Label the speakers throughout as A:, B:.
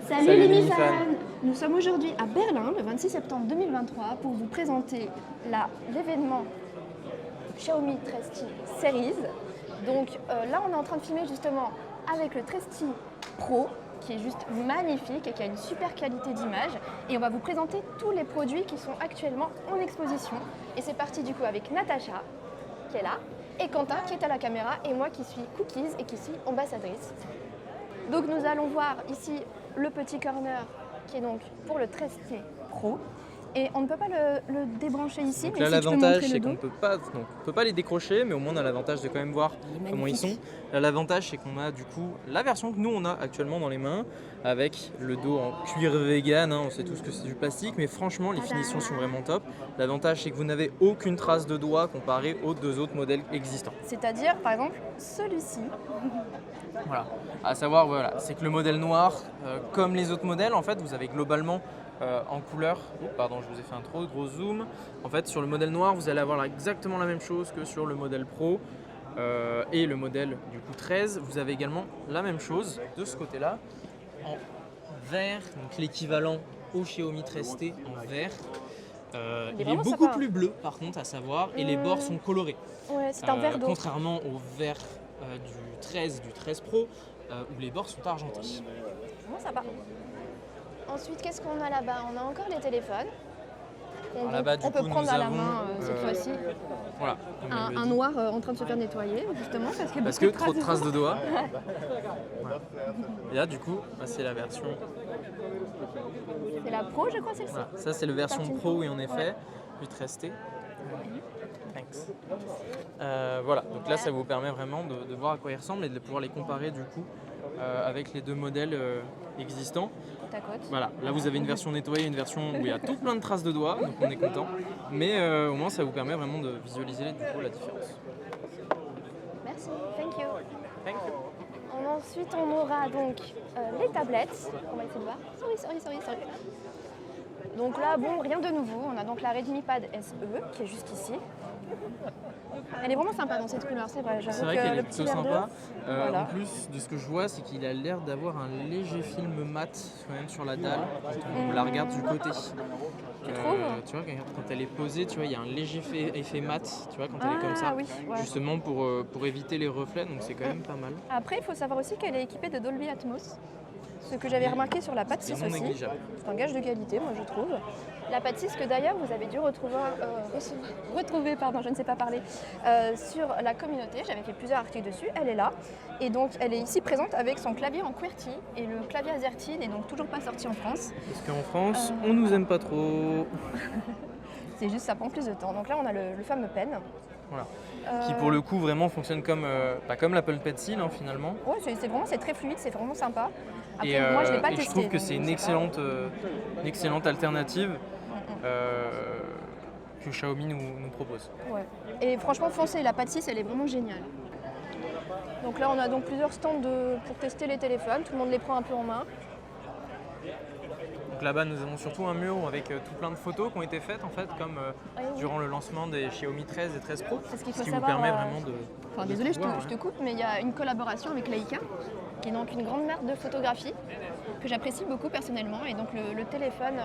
A: Salut
B: Salut
A: les
B: les
A: Mi-fans.
B: Mi-fans.
A: Nous sommes aujourd'hui à Berlin, le 26 septembre 2023, pour vous présenter l'événement Xiaomi 13T Series. Donc là, on est en train de filmer justement avec le 13T Pro, qui est juste magnifique et qui a une super qualité d'image. Et on va vous présenter tous les produits qui sont actuellement en exposition. Et c'est parti du coup avec Natacha, qui est là, et Quentin, qui est à la caméra, et moi qui suis Cookies et qui suis ambassadrice. Donc nous allons voir ici le petit corner qui est donc pour le 13T Pro. Et on ne peut pas le débrancher ici.
B: Donc
A: mais
B: là,
A: si tu peux
B: l'avantage,
A: montrer
B: c'est
A: le
B: qu'on
A: dos.
B: peut pas les décrocher, mais au moins on a l'avantage de quand même voir comment ils sont. Là, l'avantage, c'est qu'on a du coup la version que nous on a actuellement dans les mains, avec le dos en cuir vegan. On sait tous que c'est du plastique, mais franchement, les finitions sont vraiment top. L'avantage, c'est que vous n'avez aucune trace de doigt comparé aux deux autres modèles existants.
A: C'est-à-dire, par exemple, celui-ci.
B: Voilà. À savoir, voilà, c'est que le modèle noir, comme les autres modèles, en fait, vous avez globalement en couleur. Oh, pardon, je vous ai fait un trop gros zoom. En fait, sur le modèle noir, vous allez avoir exactement la même chose que sur le modèle Pro et le modèle du coup 13. Vous avez également la même chose de ce côté-là en vert, donc l'équivalent au Xiaomi 13T en vert. Il est beaucoup plus bleu par contre, à savoir, et les bords sont colorés.
A: Ouais, c'est un vert d'eau.
B: Contrairement au vert du 13 Pro, où les bords sont argentés.
A: Bon, ça va. Ensuite, qu'est-ce qu'on a là-bas? On a encore les téléphones. On peut prendre à la main cette fois-ci.
B: Voilà,
A: un noir en train de se faire nettoyer, justement, parce
B: que trop de traces de doigts. Voilà. Et là, du coup, c'est la version.
A: C'est la Pro, je crois, celle-ci.
B: Voilà. Ça, c'est la version Pro, oui, en effet, du 13T. Thanks. Voilà, donc là, ça vous permet vraiment de voir à quoi ils ressemblent et de pouvoir les comparer du coup avec les deux modèles existants. Voilà, là vous avez une version nettoyée, une version où il y a tout plein de traces de doigts, donc on est content. Mais au moins, ça vous permet vraiment de visualiser du coup la différence.
A: Merci, thank you.
B: Thank you.
A: Ensuite, on aura donc les tablettes. On va essayer de voir. Sorry. Donc là, bon, rien de nouveau. On a donc la Redmi Pad SE qui est juste ici. Elle est vraiment sympa dans cette couleur, c'est vrai.
B: C'est vrai qu'elle est plutôt sympa.
A: Voilà.
B: En plus, de ce que je vois, c'est qu'il a l'air d'avoir un léger film mat quand même sur la dalle quand on la regarde du côté.
A: Tu trouves
B: Tu vois, quand elle est posée, tu vois, il y a un léger effet mat, tu vois, quand elle est comme ça,
A: oui, ouais.
B: justement pour éviter les reflets, donc c'est quand même pas mal.
A: Après, il faut savoir aussi qu'elle est équipée de Dolby Atmos. Ce que j'avais remarqué sur la Pad 6
B: non
A: aussi.
B: négligeable.
A: C'est un gage de qualité, moi je trouve. La Pad 6 que d'ailleurs vous avez dû retrouver, je ne sais pas parler, sur la communauté. J'avais fait plusieurs articles dessus, elle est là. Et donc elle est ici présente avec son clavier en QWERTY. Et le clavier AZERTY n'est donc toujours pas sorti en France.
B: Parce qu'en France, on nous aime pas trop.
A: C'est juste ça prend plus de temps. Donc là on a le fameux pen.
B: Voilà. Qui pour le coup vraiment fonctionne comme l'Apple Pencil finalement.
A: Ouais, c'est très fluide, c'est vraiment sympa. Après,
B: Et,
A: moi je l'ai pas
B: et
A: testé.
B: je trouve que
A: donc
B: c'est
A: je
B: une
A: sais pas.
B: excellente alternative que Xiaomi nous propose.
A: Ouais. Et franchement, foncez, la Pad 6, elle est vraiment géniale. Donc là, on a donc plusieurs stands pour tester les téléphones. Tout le monde les prend un peu en main.
B: Donc là-bas, nous avons surtout un mur avec tout plein de photos qui ont été faites en fait, comme durant le lancement des Xiaomi 13 et 13 Pro.
A: Parce qu'il
B: ce
A: faut
B: qui
A: savoir,
B: vous permet vraiment de.
A: Enfin, désolé, je te coupe, mais il y a une collaboration avec Leica, qui est donc une grande marque de photographie que j'apprécie beaucoup personnellement. Et donc le téléphone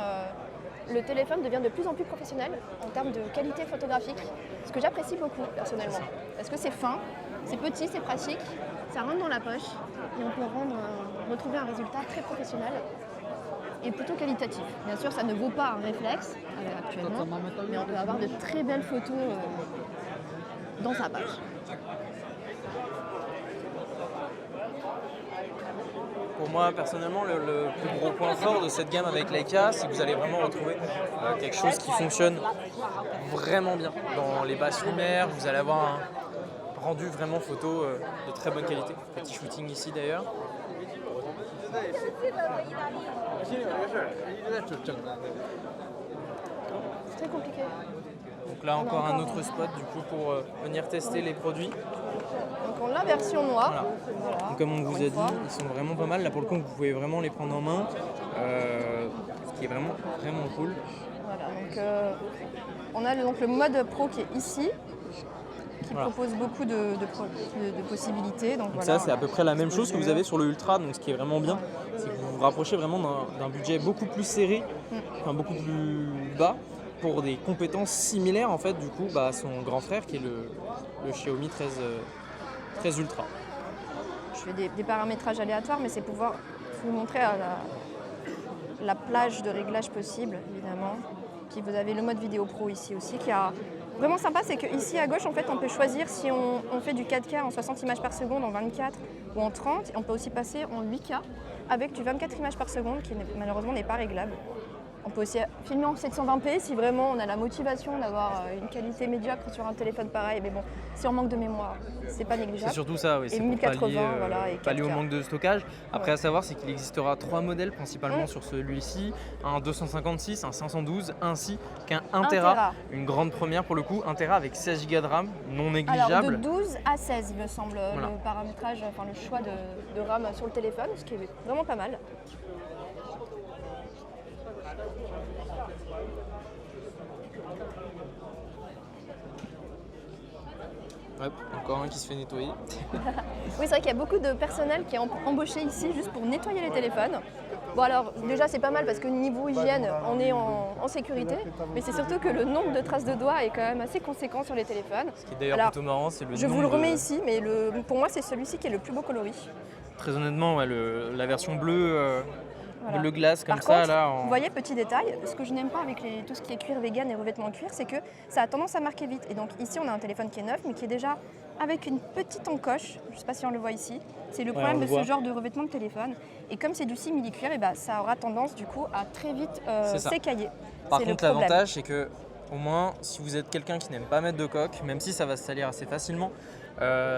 A: devient de plus en plus professionnel en termes de qualité photographique, ce que j'apprécie beaucoup personnellement. Parce que c'est fin, c'est petit, c'est pratique, ça rentre dans la poche et on peut retrouver un résultat très professionnel et plutôt qualitatif. Bien sûr, ça ne vaut pas un réflexe actuellement, mais on peut avoir de très belles photos dans sa page.
B: Pour moi, personnellement, le plus gros point fort de cette gamme avec Leica, c'est que vous allez vraiment retrouver quelque chose qui fonctionne vraiment bien. Dans les basses lumières, vous allez avoir un rendu vraiment photo de très bonne qualité. Petit shooting ici d'ailleurs.
A: C'est très compliqué.
B: Donc là encore un autre spot du coup pour venir tester les produits.
A: Donc on a la version noire.
B: Voilà. Donc, comme on vous a dit, ils sont vraiment pas mal. Là pour le coup, vous pouvez vraiment les prendre en main, ce qui est vraiment cool.
A: Voilà, donc on a donc le mode pro qui est ici, qui propose beaucoup de possibilités. Donc voilà,
B: ça, c'est à peu près la même chose que vous avez sur le Ultra. Donc ce qui est vraiment bien, c'est que vous vous rapprochez vraiment d'un budget beaucoup plus serré, enfin beaucoup plus bas, pour des compétences similaires en fait du coup à son grand frère qui est le Xiaomi 13 Ultra.
A: Je fais des paramétrages aléatoires, mais c'est pouvoir vous montrer la plage de réglage possible, évidemment. Puis vous avez le mode vidéo pro ici aussi, qui est vraiment sympa, c'est qu'ici à gauche, en fait, on peut choisir si on fait du 4K en 60 images par seconde, en 24 ou en 30. Et on peut aussi passer en 8K avec du 24 images par seconde, qui malheureusement n'est pas réglable. On peut aussi filmer en 720p si vraiment on a la motivation d'avoir une qualité médiocre sur un téléphone pareil. Mais bon, si on manque de mémoire, c'est pas négligeable.
B: C'est surtout ça, oui.
A: Et
B: C'est pour
A: 1080, voilà, et
B: pallier au
A: 4K.
B: manque de stockage. Après, à savoir, c'est qu'il existera 3 modèles principalement sur celui-ci. Un 256, un 512, ainsi qu'un 1 Tera. Une grande première pour le coup. 1 Tera avec 16 Go de RAM, non négligeable.
A: Alors de 12 à 16, il me semble,
B: Voilà.
A: le paramétrage, enfin le choix de RAM sur le téléphone, ce qui est vraiment pas mal.
B: Hop, encore un qui se fait nettoyer.
A: Oui, c'est vrai qu'il y a beaucoup de personnel qui est embauché ici juste pour nettoyer les téléphones. Bon alors déjà c'est pas mal parce que niveau hygiène on est en sécurité, mais c'est surtout que le nombre de traces de doigts est quand même assez conséquent sur les téléphones.
B: Ce qui est d'ailleurs
A: Alors,
B: plutôt marrant, c'est le
A: Je
B: nombre
A: vous le remets
B: de-
A: ici, mais pour moi c'est celui-ci qui est le plus beau coloris.
B: Très honnêtement, ouais, la version bleue,
A: Voilà.
B: bleu glace comme
A: Par
B: ça
A: contre,
B: là.
A: vous voyez, petit détail, ce que je n'aime pas avec tout ce qui est cuir vegan et revêtement en cuir, c'est que ça a tendance à marquer vite. Et donc ici, on a un téléphone qui est neuf, mais qui est déjà avec une petite encoche. Je ne sais pas si on le voit ici. C'est le problème
B: on le
A: de
B: voit.
A: ce genre de revêtement de téléphone. Et comme c'est du simili-cuir, et ben, ça aura tendance du coup à très vite
B: C'est ça.
A: s'écailler.
B: Par
A: C'est le
B: contre,
A: problème.
B: l'avantage, c'est que au moins, si vous êtes quelqu'un qui n'aime pas mettre de coque, même si ça va se salir assez facilement,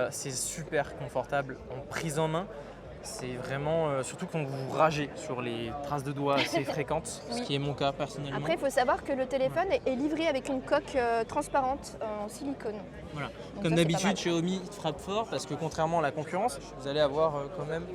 B: c'est super confortable en prise en main. C'est vraiment, surtout quand vous ragez sur les traces de doigts assez fréquentes, ce
A: Oui.
B: qui est mon cas personnellement.
A: Après, il faut savoir que le téléphone est livré avec une coque transparente en silicone.
B: Voilà.
A: Donc
B: Comme
A: ça, c'est pas
B: d'habitude,
A: mal.
B: Xiaomi frappe fort parce que contrairement à la concurrence, vous allez avoir quand même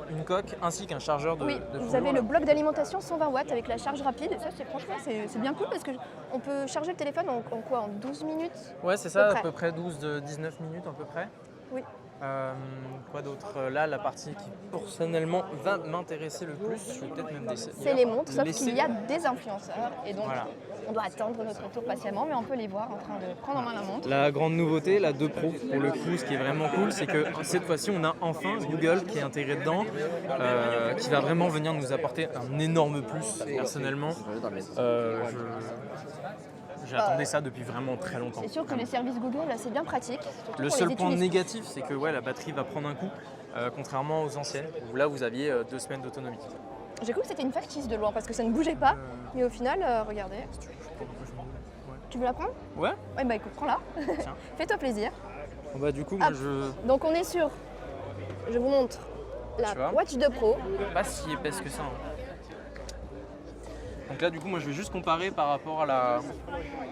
B: une coque ainsi qu'un chargeur de
A: Oui,
B: de
A: vous
B: fond
A: avez
B: lourd,
A: le
B: là.
A: bloc d'alimentation 120 watts avec la charge rapide. Et ça, franchement, c'est bien cool parce qu'on peut charger le téléphone en quoi? En 12 minutes?
B: Ouais, c'est ça,
A: peu
B: à peu près 12-19 minutes à peu près.
A: Oui.
B: Quoi d'autre? Là, la partie qui personnellement va m'intéresser le plus, je vais peut-être même essayer.
A: C'est les montres, sauf
B: Laisser-
A: qu'il y a des influenceurs. Et donc,
B: Voilà.
A: on doit attendre notre tour patiemment, mais on peut les voir en train de prendre en main la montre.
B: La grande nouveauté, la 2 Pro, pour le coup, ce qui est vraiment cool, c'est que cette fois-ci, on a enfin Google qui est intégré dedans, qui va vraiment venir nous apporter un énorme plus. Personnellement, j'attendais ça depuis vraiment très longtemps.
A: C'est sûr que les services Google, c'est bien pratique. surtout
B: Le
A: pour
B: seul
A: les
B: point
A: utilisateurs.
B: négatif, c'est que ouais, la batterie va prendre un coup, contrairement aux anciennes, où là, vous aviez 2 semaines d'autonomie.
A: J'ai cru que c'était une factice de loin parce que ça ne bougeait pas. Mais au final, regardez. Tu veux la prendre?
B: Ouais,
A: Ouais, bah écoute, prends-la.
B: tiens.
A: Fais-toi plaisir.
B: Bon, bah, du coup, moi,
A: Hop.
B: je...
A: Donc on est sur, je vous montre la
B: Tu vois
A: Watch 2 Pro.
B: pas si épaisse que ça. Hein. Donc là, du coup, moi, je vais juste comparer par rapport à la...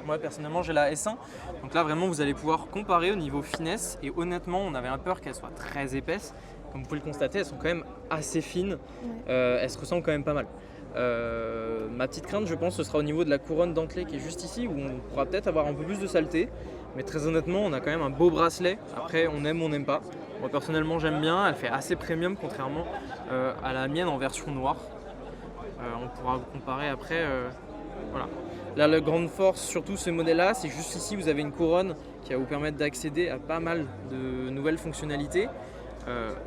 B: Moi, personnellement, j'ai la S1. Donc là, vraiment, vous allez pouvoir comparer au niveau finesse. Et honnêtement, on avait un peur qu'elle soit très épaisse. Comme vous pouvez le constater, elles sont quand même assez fines. Elles se ressemblent quand même pas mal. Ma petite crainte, je pense, ce sera au niveau de la couronne dentelée qui est juste ici, où on pourra peut-être avoir un peu plus de saleté. Mais très honnêtement, on a quand même un beau bracelet. Après, on aime ou on n'aime pas. Moi, personnellement, j'aime bien. Elle fait assez premium, contrairement à la mienne en version noire. On pourra comparer après. Voilà. Là, la grande force, surtout ce modèle-là, c'est juste ici, vous avez une couronne qui va vous permettre d'accéder à pas mal de nouvelles fonctionnalités.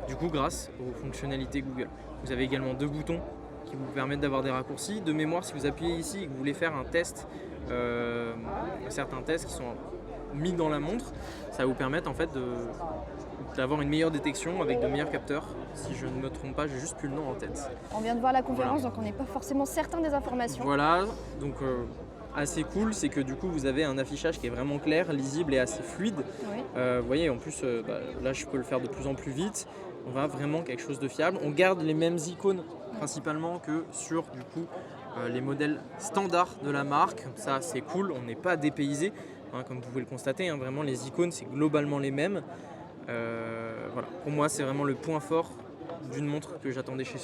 B: Du coup, grâce aux fonctionnalités Google. Vous avez également 2 boutons qui vous permettent d'avoir des raccourcis. De mémoire, si vous appuyez ici et que vous voulez faire un test, certains tests qui sont mis dans la montre, ça va vous permettre en fait d'avoir une meilleure détection avec de meilleurs capteurs. Si je ne me trompe pas, j'ai juste plus le nom en tête.
A: On vient de voir la conférence, donc on n'est pas forcément certain des informations.
B: Voilà, donc assez cool, c'est que du coup vous avez un affichage qui est vraiment clair, lisible et assez fluide.
A: Oui.
B: Vous voyez, en plus, là je peux le faire de plus en plus vite. On va vraiment quelque chose de fiable. On garde les mêmes icônes principalement que sur du coup les modèles standards de la marque. Ça c'est cool, on n'est pas dépaysé. Hein, comme vous pouvez le constater, hein, vraiment les icônes c'est globalement les mêmes. Voilà. Pour moi c'est vraiment le point fort d'une montre que j'attendais chez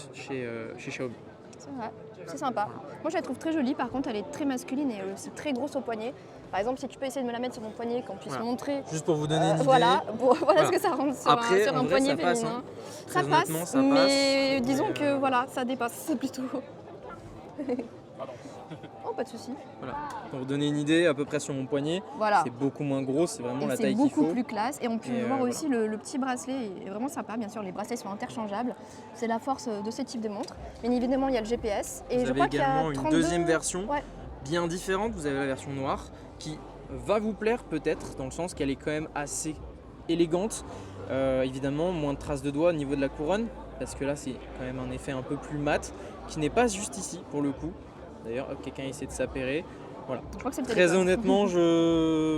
B: Xiaomi.
A: C'est vrai, c'est sympa. Moi, je la trouve très jolie. Par contre, elle est très masculine et aussi très grosse au poignet. Par exemple, si tu peux essayer de me la mettre sur mon poignet, qu'on puisse
B: Voilà.
A: montrer.
B: Juste pour vous donner une idée.
A: Voilà, voilà
B: Voilà.
A: ce que ça rend sur
B: Après,
A: sur
B: en
A: un
B: vrai,
A: poignet
B: ça passe,
A: féminin.
B: hein.
A: Ça
B: Très
A: passe,
B: honnêtement, ça
A: mais
B: passe.
A: disons
B: Mais,
A: que voilà, ça dépasse. C'est plutôt. Oh, pas de souci.
B: Voilà. Pour vous donner une idée, à peu près sur mon poignet,
A: Voilà.
B: c'est beaucoup moins gros, c'est vraiment
A: Et
B: la
A: c'est
B: taille qu'il
A: beaucoup
B: faut.
A: plus classe. Et on peut
B: Et,
A: voir
B: voilà.
A: aussi le petit bracelet est vraiment sympa. Bien sûr, les bracelets sont interchangeables. C'est la force de ce type de montre. Bien évidemment, il y a le GPS. Et
B: Vous
A: je
B: avez
A: crois qu'il y a
B: également une
A: 32...
B: deuxième version
A: Ouais.
B: bien différente. Vous avez la version noire qui va vous plaire peut-être dans le sens qu'elle est quand même assez élégante. Évidemment, moins de traces de doigts au niveau de la couronne parce que là, c'est quand même un effet un peu plus mat qui n'est pas juste ici pour le coup. D'ailleurs, hop, quelqu'un essaie de s'appairer. Voilà.
A: Je crois que c'est le
B: Très
A: téléphone.
B: honnêtement,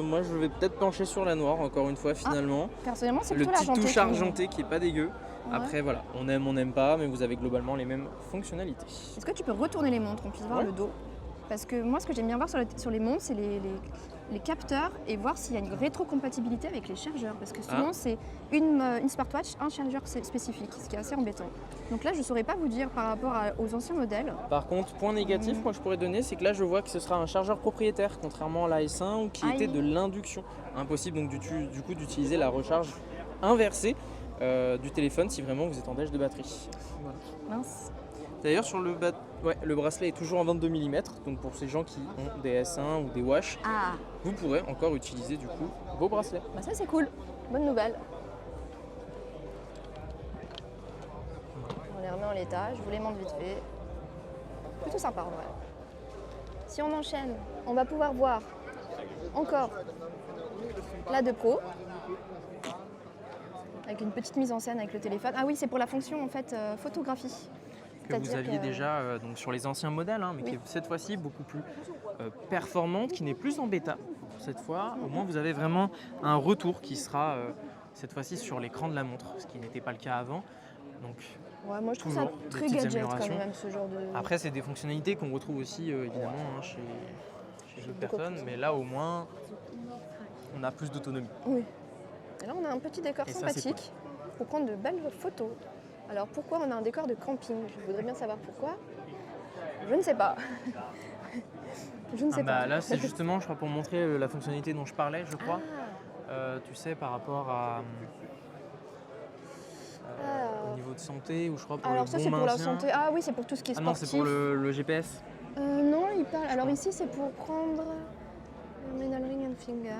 B: moi je vais peut-être pencher sur la noire encore une fois finalement.
A: Personnellement, c'est
B: Le
A: plutôt
B: petit
A: l'argenté.
B: touche
A: qui me-
B: argenté qui est pas dégueu.
A: Ouais.
B: Après voilà, on n'aime pas, mais vous avez globalement les mêmes fonctionnalités.
A: Est-ce que tu peux retourner les montres, on puisse voir
B: Ouais.
A: le dos? Parce que moi, ce que j'aime bien voir sur les montres, c'est les capteurs et voir s'il y a une rétrocompatibilité avec les chargeurs. Parce que souvent, c'est une smartwatch, un chargeur spécifique, ce qui est assez embêtant. Donc là, je ne saurais pas vous dire par rapport aux anciens modèles.
B: Par contre, point négatif, moi je pourrais donner, c'est que là je vois que ce sera un chargeur propriétaire, contrairement à la S1 où qui
A: Aïe.
B: était de l'induction. Impossible donc du coup d'utiliser la recharge inversée du téléphone si vraiment vous êtes en décharge de batterie. Voilà.
A: Mince.
B: D'ailleurs sur le bracelet est toujours en 22 mm, donc pour ces gens qui ont des S1 ou des Wash,
A: Ah,
B: vous pourrez encore utiliser du coup vos bracelets.
A: bah ça c'est cool. Bonne nouvelle. On les remet en l'état, je vous les montre vite fait. Plutôt sympa en vrai. Si on enchaîne, on va pouvoir voir encore la 2 Pro. Avec une petite mise en scène avec le téléphone. Ah oui, c'est pour la fonction en fait photographie.
B: Que vous
A: C'est-à-dire
B: aviez
A: que-
B: déjà donc sur les anciens modèles, hein, mais
A: Oui.
B: qui est cette fois-ci beaucoup plus performante, qui n'est plus en bêta cette fois. Au moins vous avez vraiment un retour qui sera cette fois-ci sur l'écran de la montre, ce qui n'était pas le cas avant. Donc
A: Ouais, moi je trouve ça
B: toujours des
A: très
B: petites
A: gadget quand
B: améliorations.
A: même ce genre de.
B: Après c'est des fonctionnalités qu'on retrouve aussi évidemment hein, chez d'autres
A: Beaucoup
B: personnes,
A: plus.
B: mais là au moins on a plus d'autonomie.
A: Oui. Et là on a un petit décor
B: Et ça, c'est
A: sympathique pour prendre de belles photos. Alors pourquoi on a un décor de camping? Je voudrais bien savoir pourquoi. Je ne sais pas. Je ne sais pas.
B: Là c'est justement je crois pour montrer la fonctionnalité dont je parlais je crois. Tu sais par rapport à au niveau de santé ou je crois pour
A: Alors
B: le
A: ça
B: bon
A: c'est pour la
B: maintien.
A: santé. Ah oui, c'est pour tout ce qui est
B: Ah non,
A: sportif.
B: c'est pour le GPS.
A: Non, il parle. Alors ici c'est pour prendre renal ring and finger.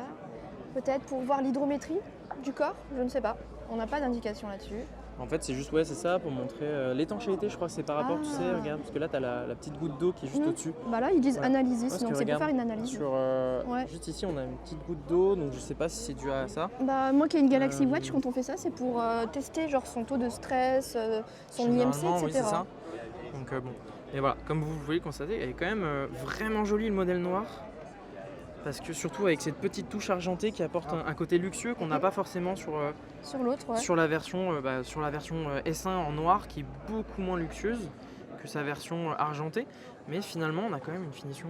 A: Peut-être pour voir l'hydrométrie du corps. Je ne sais pas. On n'a pas d'indication là-dessus.
B: En fait, c'est juste, c'est ça, pour montrer l'étanchéité, je crois, c'est par rapport, tu sais,
A: Ah.
B: regarde, parce que là, tu as la petite goutte d'eau qui est juste
A: Mhm.
B: au-dessus.
A: Bah là ils disent
B: Voilà.
A: analysis,
B: Parce que
A: donc c'est pour
B: regarde,
A: faire une analyse.
B: Sur,
A: Ouais.
B: Juste ici, on a une petite goutte d'eau, donc je sais pas si c'est dû à ça.
A: Bah, moi qui ai une Galaxy
B: Euh,
A: Watch, quand on fait ça, c'est pour tester genre son taux de stress, son IMC,
B: Généralement,
A: etc.
B: oui, c'est ça. Donc bon. Et voilà, comme vous pouvez le constater, elle est quand même vraiment jolie le modèle noir. Parce que surtout avec cette petite touche argentée qui apporte un côté luxueux qu'on n'a pas forcément sur
A: Sur l'autre, ouais.
B: sur la version S1 en noir qui est beaucoup moins luxueuse que sa version argentée, mais finalement on a quand même une finition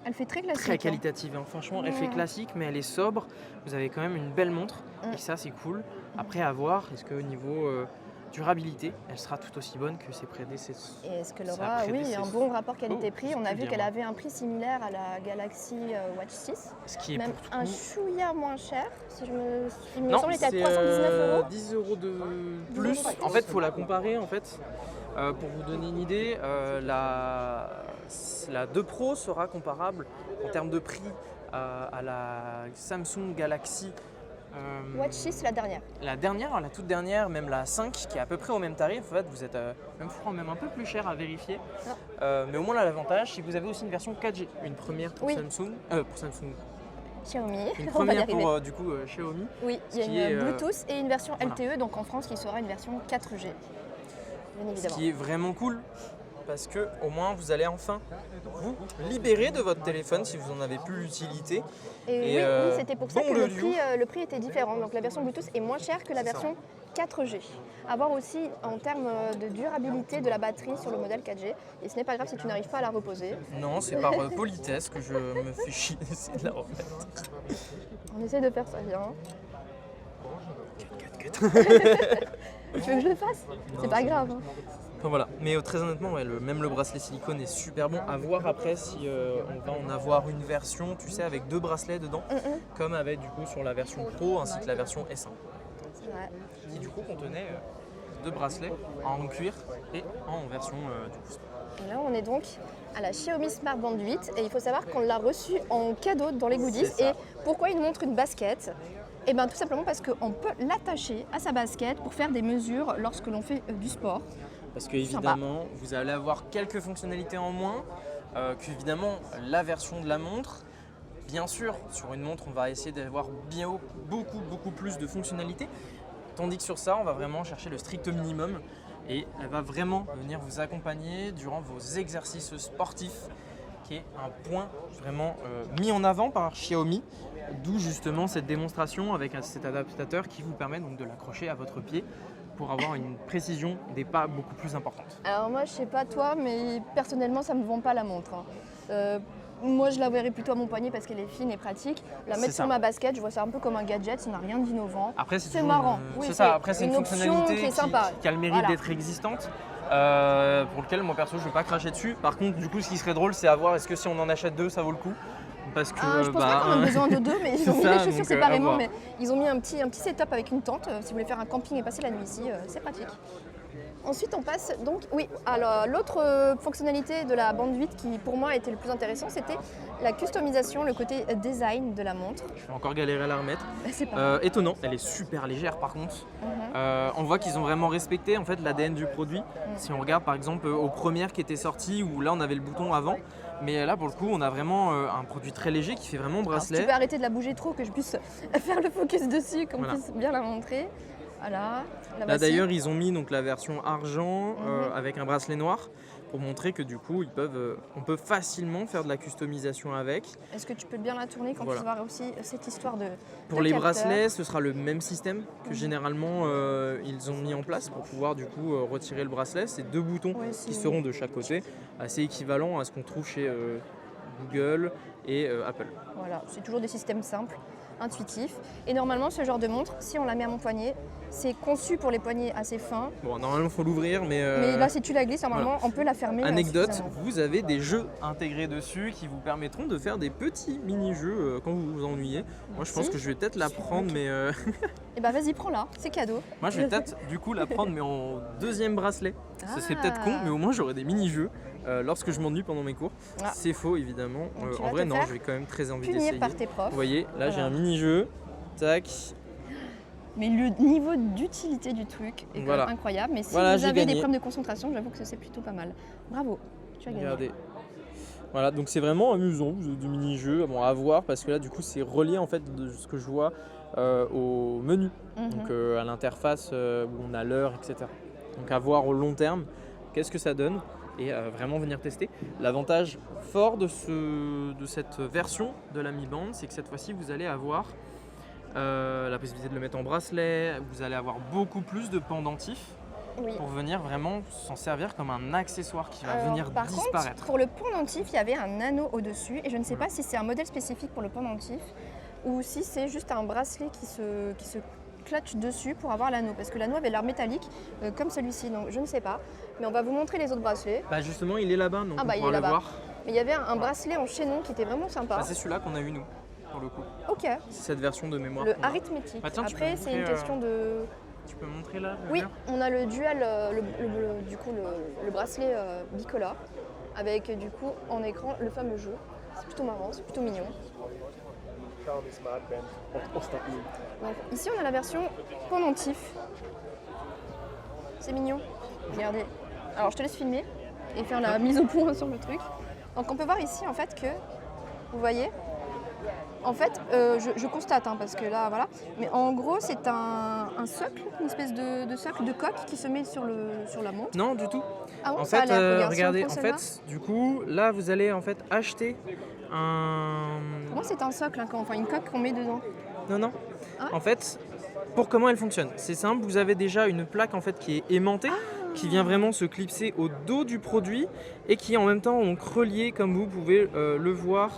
A: Elle fait très classique.
B: très
A: hein.
B: qualitative. Hein. Franchement, elle fait
A: Ouais.
B: classique, mais elle est sobre. Vous avez quand même une belle montre
A: Mm.
B: et ça c'est cool. Après à voir, est-ce que niveau durabilité, elle sera tout aussi bonne que ses prédécesseurs.
A: Et est-ce qu'elle
B: Ça
A: aura, oui,
B: prédécesse.
A: un bon rapport qualité-prix?
B: Oh,
A: On a vu
B: bien,
A: qu'elle
B: moi.
A: avait un prix similaire à la Galaxy Watch 6,
B: Ce qui est
A: même
B: pour
A: un
B: tout.
A: chouïa moins cher. Si je me, il me
B: Non,
A: semble qu'il était
B: c'est
A: à 319 €.
B: 10 € de
A: 10
B: plus.
A: € de plus.
B: En fait, il faut la comparer. En fait, pour vous donner une idée, la 2 Pro sera comparable en termes de prix à la Samsung Galaxy.
A: Watch 6, la dernière.
B: La dernière, la toute dernière, même la 5, qui est à peu près au même tarif. En fait, vous êtes même un peu plus cher à vérifier. Mais au moins, là, l'avantage, c'est que vous avez aussi une version 4G. Une première pour
A: Oui.
B: Samsung.
A: Xiaomi,
B: Une
A: on va y
B: première
A: arriver.
B: pour du coup Xiaomi.
A: Oui, il y a
B: ce
A: une
B: qui est,
A: Bluetooth et une version
B: voilà.
A: LTE, donc en France qui sera une version 4G. Bien
B: Ce
A: évidemment.
B: qui est vraiment cool parce que au moins vous allez enfin vous libérer de votre téléphone si vous en avez plus l'utilité.
A: Et oui, c'était pour ça
B: bon
A: que
B: le
A: le prix était différent. Donc la version Bluetooth est moins chère que la
B: C'est ça.
A: version 4G. À voir aussi en termes de durabilité de la batterie sur le modèle 4G. Et ce n'est pas grave si tu n'arrives pas à la reposer.
B: Non, c'est par politesse que je me fais chier d'essayer de la remettre.
A: On essaie de faire ça bien. Tu veux que je le fasse? C'est pas grave. Hein.
B: Enfin, voilà. Mais très honnêtement, ouais, même le bracelet silicone est super bon. À voir après si on va en avoir une version, tu sais, avec 2 bracelets dedans, comme avec du coup sur la version Pro ainsi que la version S1.
A: C'est vrai.
B: Qui du coup contenait 2 bracelets en cuir et en version du coup sport.
A: Et là, on est donc à la Xiaomi Smart Band 8 et il faut savoir qu'on l'a reçu en cadeau dans les goodies.
B: C'est ça.
A: Et pourquoi il montre une basket? Eh bien tout simplement parce qu'on peut l'attacher à sa basket pour faire des mesures lorsque l'on fait du sport.
B: Parce qu'évidemment, vous allez avoir quelques fonctionnalités en moins qu'évidemment la version de la montre. Bien sûr, sur une montre, on va essayer d'avoir beaucoup plus de fonctionnalités. Tandis que sur ça, on va vraiment chercher le strict minimum. Et elle va vraiment venir vous accompagner durant vos exercices sportifs, qui est un point vraiment mis en avant par Xiaomi. D'où justement cette démonstration avec cet adaptateur qui vous permet donc de l'accrocher à votre pied pour avoir une précision des pas beaucoup plus importante.
A: Alors moi, je sais pas toi, mais personnellement, ça me vend pas la montre. Moi, je la verrais plutôt à mon poignet parce qu'elle est fine et pratique. La
B: C'est
A: mettre
B: ça.
A: sur ma basket, je vois ça un peu comme un gadget, ça n'a rien d'innovant.
B: Après,
A: C'est marrant. Oui,
B: c'est ça. Après, c'est une
A: option
B: fonctionnalité
A: qui est sympa.
B: qui a le mérite
A: Voilà.
B: d'être existante. Pour lequel moi perso je ne vais pas cracher dessus. Par contre, du coup, ce qui serait drôle, c'est à voir est-ce que si on en achète 2, ça vaut le coup. Parce que
A: Je pense pas qu'on a besoin de 2, mais ils
B: c'est
A: ont mis
B: ça,
A: les chaussures
B: donc, à
A: séparément.
B: voir.
A: Mais ils ont mis un petit setup avec une tente. Si vous voulez faire un camping et passer la nuit ici, c'est pratique. Ensuite, on passe donc, oui, alors l'autre fonctionnalité de la bande 8 qui pour moi était le plus intéressant, c'était la customisation, le côté design de la montre.
B: Je vais encore galérer à la remettre.
A: C'est pas
B: Étonnant, elle est super légère par contre. On voit qu'ils ont vraiment respecté en fait l'ADN du produit. Si on regarde par exemple aux premières qui étaient sorties où là on avait le bouton avant, mais là pour le coup on a vraiment un produit très léger qui fait vraiment
A: Alors, si
B: bracelet.
A: tu peux arrêter de la bouger trop, que je puisse faire le focus dessus, qu'on
B: Voilà.
A: puisse bien la montrer. Voilà. La
B: Là
A: voici.
B: d'ailleurs ils ont mis donc la version argent avec un bracelet noir pour montrer que du coup on peut facilement faire de la customisation avec.
A: Est-ce que tu peux bien la tourner, qu'on
B: Voilà.
A: puisse voir aussi cette histoire de
B: Pour
A: de
B: les
A: capteur.
B: bracelets, ce sera le même système que généralement ils ont mis en place pour pouvoir du coup retirer le bracelet. C'est 2 boutons
A: Ouais,
B: qui
A: c'est-
B: seront de chaque côté, assez équivalent à ce qu'on trouve chez Google et Apple.
A: Voilà, c'est toujours des systèmes simples, intuitifs. Et normalement, ce genre de montre, si on la met à mon poignet, c'est conçu pour les poignets assez fins.
B: Bon, normalement il faut l'ouvrir, mais
A: Mais là, si tu la glisses, normalement, on peut la fermer.
B: anecdote,
A: suffisamment.
B: vous avez des jeux intégrés dessus qui vous permettront de faire des petits mini-jeux quand vous vous ennuyez. Moi je pense
A: Merci.
B: que je vais peut-être la prendre, mais
A: Eh ben, vas-y, prends-la, c'est cadeau.
B: moi je vais peut-être du coup la prendre, mais en 2e bracelet. Ça c'est peut-être con,
A: Ah.
B: mais au moins j'aurai des mini-jeux lorsque je m'ennuie pendant mes cours.
A: Ah.
B: C'est faux évidemment.
A: Donc, tu
B: En
A: vas
B: vrai
A: te
B: non,
A: faire
B: je vais quand même très envie
A: Punir
B: d'essayer.
A: par tes profs.
B: Vous voyez, là j'ai
A: Voilà.
B: un mini-jeu. Tac.
A: Mais le niveau d'utilité du truc est quand
B: Voilà.
A: même incroyable. Mais si
B: Voilà,
A: vous
B: j'ai
A: avez
B: gagné.
A: des problèmes de concentration, j'avoue que c'est plutôt pas mal. Bravo, tu as gagné.
B: Regardez. Voilà, donc c'est vraiment amusant du mini-jeu. Bon, à voir parce que là du coup c'est relié en fait de ce que je vois au menu.
A: Mhm.
B: Donc à l'interface où on a l'heure, etc. Donc à voir au long terme qu'est-ce que ça donne et vraiment venir tester. L'avantage fort de cette version de la Mi Band, c'est que cette fois-ci vous allez avoir la possibilité de le mettre en bracelet, vous allez avoir beaucoup plus de pendentifs
A: Oui.
B: pour venir vraiment s'en servir comme un accessoire qui va
A: Alors,
B: venir
A: par
B: disparaître.
A: contre, pour le pendentif, il y avait un anneau au-dessus et je ne sais pas si c'est un modèle spécifique pour le pendentif ou si c'est juste un bracelet qui se clutch dessus pour avoir l'anneau parce que l'anneau avait l'air métallique comme celui-ci, donc je ne sais pas. Mais on va vous montrer les autres bracelets.
B: Bah justement, il est là-bas, donc
A: Ah bah,
B: on
A: il
B: pourra
A: est
B: le
A: là-bas.
B: voir.
A: Mais il y avait un bracelet en chaînon qui était vraiment sympa.
B: Bah, c'est celui-là qu'on a eu nous, pour le coup.
A: Ok,
B: C'est cette version de mémoire.
A: le
B: qu'on a.
A: arithmétique.
B: Bah, tiens, tu
A: Après,
B: peux
A: c'est une
B: montrer,
A: question de...
B: Tu peux montrer là le
A: Oui,
B: verre
A: on a le dual, du coup, le bracelet bicolore avec du coup en écran le fameux jeu. C'est plutôt marrant, c'est plutôt mignon.
C: Xiaomi Smart Band Ostatni.
A: Donc, ici on a la version pendentif. C'est mignon. Regardez. Alors je te laisse filmer et faire la mise au point sur le truc. Donc on peut voir ici en fait que, vous voyez, en fait je constate parce que là voilà, mais en gros c'est un socle, une espèce de socle de coque qui se met sur la montre.
B: Non, du tout.
A: Ah bon,
B: En
A: ça a
B: fait,
A: l'air, regarde, si on
B: regardez,
A: prend
B: en
A: celle-là.
B: fait, du coup, là, vous allez en fait acheter un.
A: Pour moi c'est un socle, enfin une coque qu'on met dedans.
B: Non, non.
A: Ah.
B: En fait, pour comment elle fonctionne, c'est simple. Vous avez déjà une plaque en fait qui est aimantée, qui vient vraiment se clipser au dos du produit et qui est en même temps donc relié, comme vous pouvez le voir.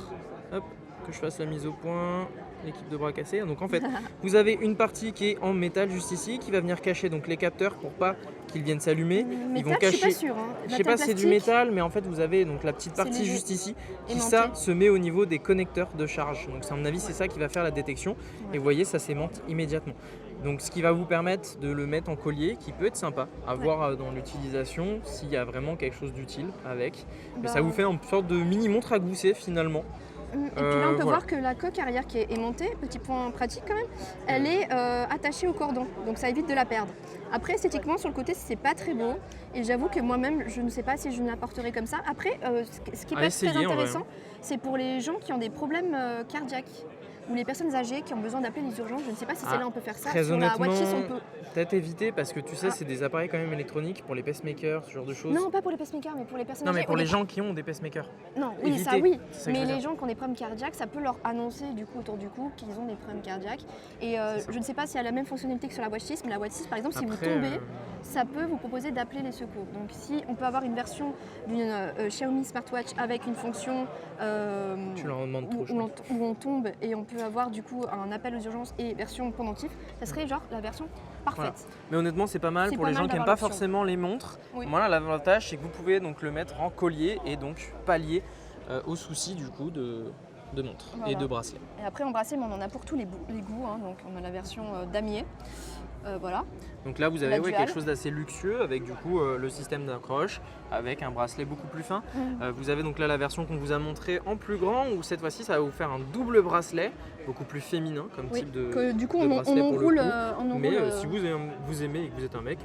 B: Hop, que je fasse la mise au point. l'équipe de bras cassés. Donc en fait, vous avez une partie qui est en métal juste ici, qui va venir cacher donc les capteurs pour pas qu'ils viennent s'allumer. Ils vont
A: Métal, je suis
B: cacher.
A: pas sûre. Hein.
B: Je sais pas si c'est du
A: Plastique,
B: métal, mais en fait vous avez donc la petite
A: C'est
B: partie
A: léger.
B: juste ici qui
A: Aimanté.
B: ça se met au niveau des connecteurs de charge. Donc à mon avis c'est ça qui va faire la détection. Et vous voyez ça s'aimante immédiatement. Donc ce qui va vous permettre de le mettre en collier, qui peut être sympa à voir dans l'utilisation s'il y a vraiment quelque chose d'utile avec. Mais ça
A: Bah,
B: vous fait une sorte de mini montre à gousset finalement.
A: Et puis là, on peut
B: voilà.
A: voir que la coque arrière qui est aimantée, petit point pratique quand même, elle est attachée au cordon, donc ça évite de la perdre. Après, esthétiquement, sur le côté, c'est pas très beau, et j'avoue que moi-même, je ne sais pas si je l'apporterai comme ça. Après, ce qui peut
B: À
A: être très
B: essayer, en vrai.
A: intéressant, c'est pour les gens qui ont des problèmes cardiaques, ou les personnes âgées qui ont besoin d'appeler les urgences. Je ne sais pas si
B: Ah,
A: celle-là, on peut faire ça.
B: Très
A: Sur la
B: honnêtement,
A: Watchis, on peut.
B: peut-être éviter parce que tu sais,
A: Ah.
B: c'est des appareils quand même électroniques pour les pacemakers, ce genre de choses.
A: Non, pas pour les pacemakers, mais pour les personnes
B: Non,
A: âgées.
B: mais pour
A: ou
B: les gens qui ont des pacemakers.
A: Non, oui, ça
B: éviter.
A: oui.
B: C'est ça que je
A: Mais
B: veux
A: les
B: dire.
A: gens qui ont des problèmes cardiaques, ça peut leur annoncer du coup autour du cou qu'ils ont des problèmes cardiaques. Et
B: C'est ça.
A: je ne sais pas si elle a la même fonctionnalité que sur la Watch 6, mais la Watch 6 par exemple, si vous
B: Après,
A: tombez, ça peut vous proposer d'appeler les secours. Donc si on peut avoir une version d'une Xiaomi Smartwatch avec une fonction
B: Tu leur en demandes trop, je
A: où on tombe et on peut avoir du coup un appel aux urgences et version pendentif, ça serait genre la version parfaite.
B: Voilà. Mais honnêtement, c'est pas mal
A: C'est
B: pour
A: pas
B: les
A: mal
B: gens qui n'aiment
A: d'avoir
B: pas
A: l'option.
B: forcément les montres.
A: Oui.
B: Voilà, l'avantage, c'est que vous pouvez donc le mettre en collier et donc pallier aux soucis du coup de montres
A: Voilà.
B: et de bracelets.
A: Et après en bracelet, on en a pour tous les goûts, hein. Donc on a la version damier. Voilà.
B: Donc là, vous avez
A: La dual.
B: quelque chose d'assez luxueux avec du coup le système d'accroche avec un bracelet beaucoup plus fin. Vous avez donc là la version qu'on vous a montrée en plus grand où cette fois-ci, ça va vous faire un double bracelet beaucoup plus féminin comme
A: Oui,
B: type de.
A: que du coup
B: de
A: on
B: bracelet pour le
A: enroule.
B: coup. Mais si vous aimez et que vous êtes un mec,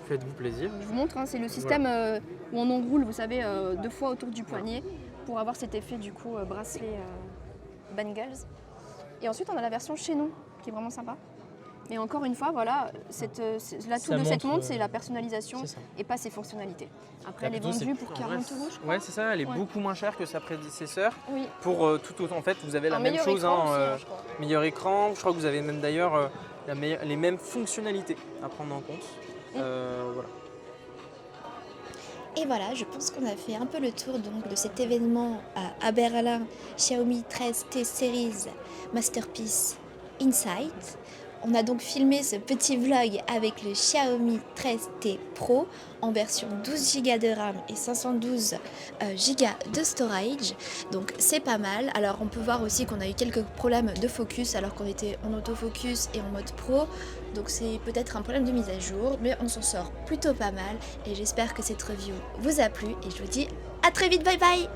B: faites-vous plaisir.
A: Je vous montre, hein, c'est le système où on enroule, vous savez, 2 fois autour du poignet pour avoir cet effet du coup bracelet bangles. Et ensuite on a la version chez nous qui est vraiment sympa. Mais encore une fois, voilà, l'atout de cette montre, c'est la personnalisation
B: C'est ça.
A: et pas ses fonctionnalités. Après,
B: Là,
A: elle est
B: plutôt,
A: vendue
B: c'est-
A: pour
B: en
A: 40
B: vrai,
A: euros, je crois.
B: Ouais, c'est ça, elle est
A: Ouais.
B: beaucoup moins chère que sa prédécesseur.
A: Oui.
B: Pour tout autant, en fait, vous avez la
A: Un
B: même
A: meilleur
B: chose,
A: écran aussi,
B: hein,
A: hein, je crois.
B: meilleur écran. Je crois que vous avez même d'ailleurs les mêmes fonctionnalités à prendre en compte. Voilà.
D: Et voilà, je pense qu'on a fait un peu le tour donc de cet événement à Berlin, Xiaomi 13T Series Masterpiece Insight. On a donc filmé ce petit vlog avec le Xiaomi 13T Pro en version 12 Go de RAM et 512 Go de storage. Donc c'est pas mal. Alors on peut voir aussi qu'on a eu quelques problèmes de focus alors qu'on était en autofocus et en mode pro. Donc c'est peut-être un problème de mise à jour, mais on s'en sort plutôt pas mal. Et j'espère que cette review vous a plu et je vous dis à très vite, bye bye!